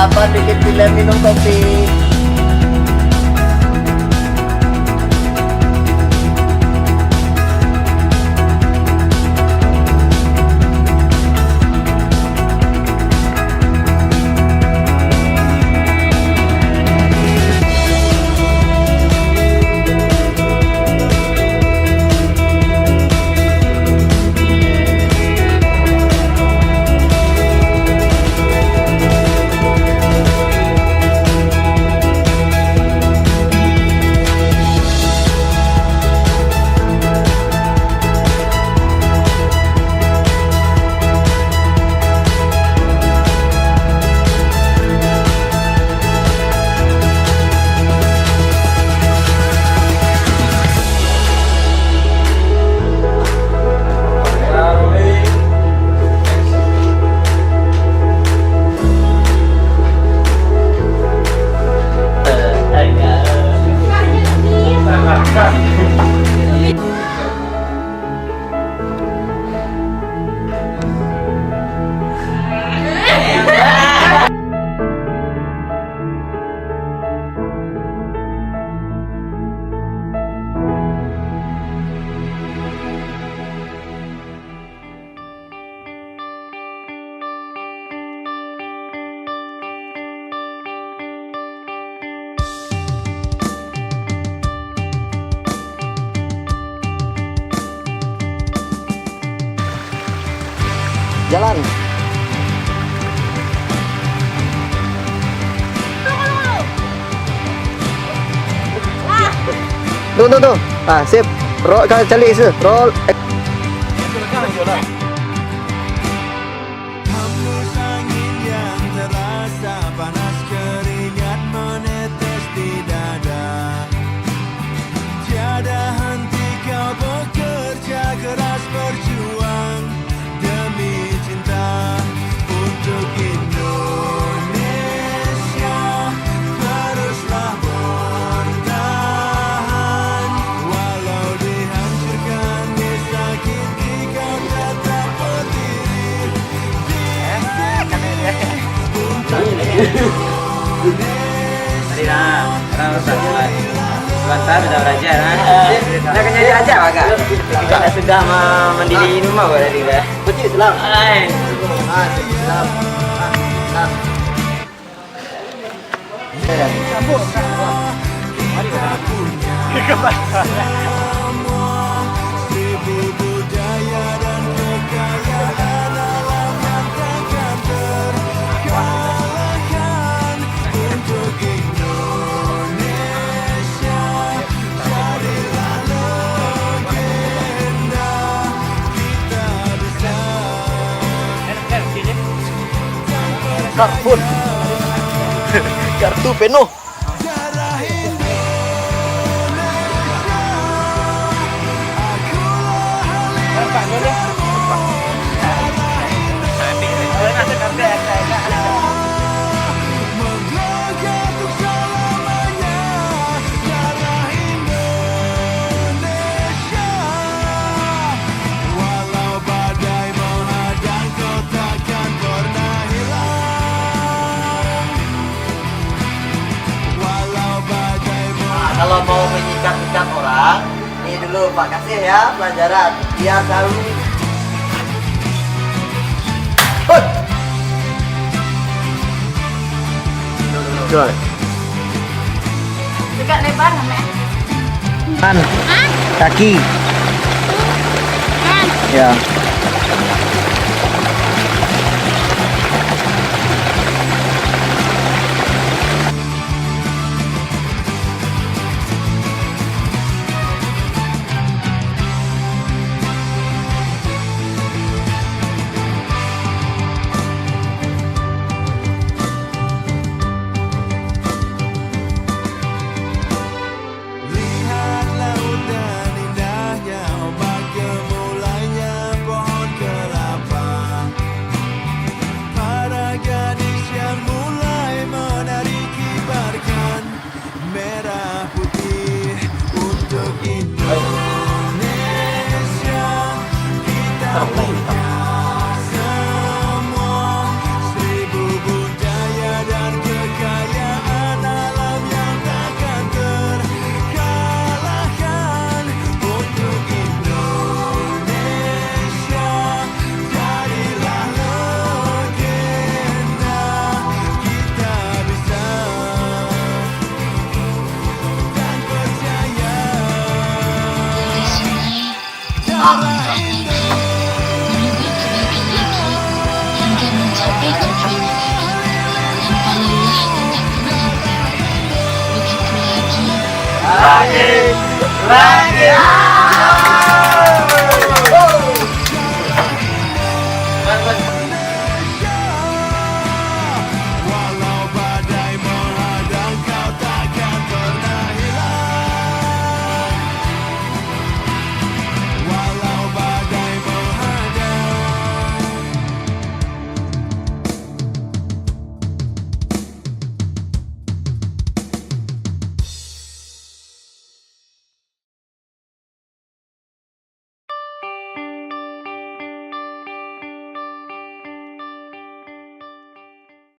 Siapa bikin pilihan minum kopi? Jalan. Tuh. Ah, sip. Roll, kalau calik se. Roll. Hembus angin yang terasa panas, keringat menetes di dada. Tiada henti kau bekerja keras, berjuang demi cinta untuk Indonesia. Teruslah bertahan, walau dihancurkan, disakiti, kau tetap berdiri di sini untuk Sebentar sudah belajar. Kita akan jadi aja agak. Kita sudah mendiri rumah tadi dah. Betul Islam. Hai. Islam. seribu budaya dan kekayaan alam yang takkan terkalahkan untuk Indonesia. Jadilah legenda, kita bisa Karpun. Kartu penuh. darah Indonesia. Menggelar untuk selamanya, darah Indonesia. Walau badai menghadang, kau takkan pernah hilang. Walau badai menghadang. Kalau mau menyikat-ikat orang, ini dulu Pak kasih ya pelajaran. Biar tahu. Jual. Dekat lebar namanya. Kan. Kaki. Kan. Ya. Lihat laut dan indahnya, ombak gemulainya pohon kelapa. Para gadis yang mulai menari, kibarkan merah putih untuk Indonesia. Kita punya semua, seribu budaya dan lagi.